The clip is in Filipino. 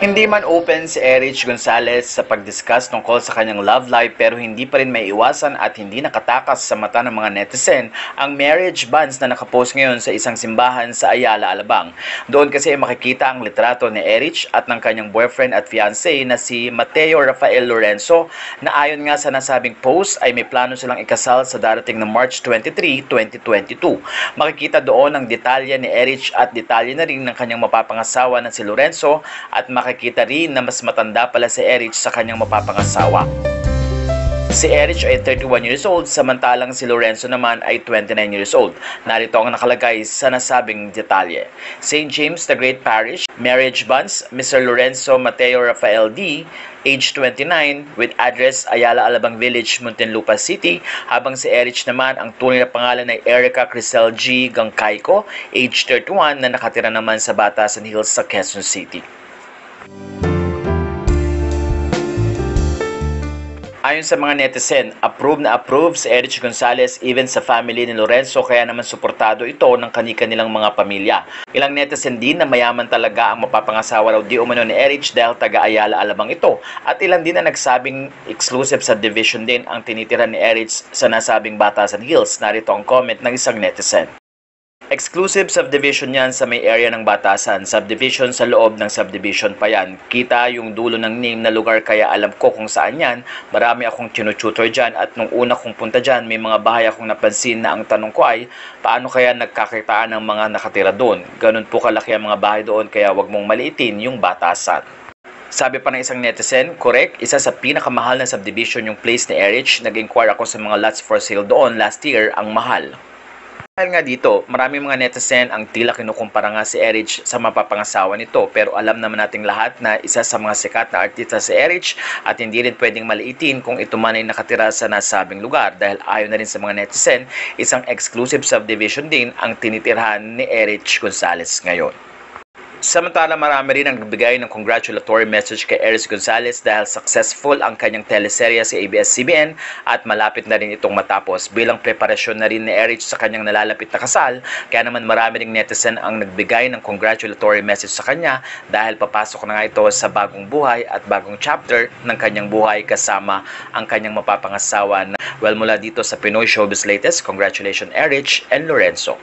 Hindi man open si Erich Gonzalez sa pag-discuss tungkol sa kanyang love life pero hindi pa rin may iwasan at hindi nakatakas sa mata ng mga netizen ang marriage banns na nakapost ngayon sa isang simbahan sa Ayala, Alabang. Doon kasi makikita ang litrato ni Erich at ng kanyang boyfriend at fiancé na si Mateo Rafael Lorenzo na ayon nga sa nasabing post ay may plano silang ikasal sa darating na March 23, 2022. Makikita doon ang detalye ni Erich at detalye na rin ng kanyang mapapangasawa na si Lorenzo at makikita rin na mas matanda pala si Erich sa kanyang mapapangasawa. Si Erich ay 31 years old, samantalang si Lorenzo naman ay 29 years old. Narito ang nakalagay sa nasabing detalye. St. James the Great Parish, marriage banns, Mr. Lorenzo Mateo Rafael D., age 29, with address Ayala Alabang Village, Muntinlupa City, habang si Erich naman ang tunay na pangalan ay Erica Crisel G. Gangcayco, age 31, na nakatira naman sa Batasan Hills sa Quezon City. Ayon sa mga netizen, approve na approve si Erich Gonzalez even sa family ni Lorenzo kaya naman suportado ito ng kani-kanilang mga pamilya. Ilang netizen din na mayaman talaga ang mapapangasawa raw di umano ni Erich dahil taga Ayala Alabang ito at ilan din na nagsabing exclusive subdivision din ang tinitira ni Erich sa nasabing Batasan Hills. Narito ang comment ng isang netizen. Exclusive subdivision yan sa may area ng Batasan. Subdivision sa loob ng subdivision pa yan. Kita yung dulo ng name na lugar kaya alam ko kung saan yan. Marami akong tinututor dyan at nung una kong punta dyan may mga bahay akong napansin na ang tanong ko ay paano kaya nagkakitaan ng mga nakatira doon. Ganun po kalaki ang mga bahay doon kaya wag mong maliitin yung Batasan. Sabi pa ng isang netizen, correct, isa sa pinakamahal na subdivision yung place ni Erich. Nag-inquire ako sa mga lots for sale doon last year, ang mahal. Dahil nga dito, maraming mga netizen ang tila kinukumpara nga si Erich sa mapapangasawa nito pero alam naman nating lahat na isa sa mga sikat na artista si Erich at hindi rin pwedeng maliitin kung ito man ay nakatira sa nasabing lugar dahil ayon na rin sa mga netizen, isang exclusive subdivision din ang tinitirhan ni Erich Gonzalez ngayon. Samantala marami rin ang nagbigay ng congratulatory message kay Erich Gonzalez dahil successful ang kanyang teleserye sa ABS-CBN at malapit na rin itong matapos bilang preparasyon na rin ni Erich sa kanyang nalalapit na kasal. Kaya naman marami ring netizen ang nagbigay ng congratulatory message sa kanya dahil papasok na nga ito sa bagong buhay at bagong chapter ng kanyang buhay kasama ang kanyang mapapangasawa na mula dito sa Pinoy Showbiz Latest. Congratulations Erich and Lorenzo.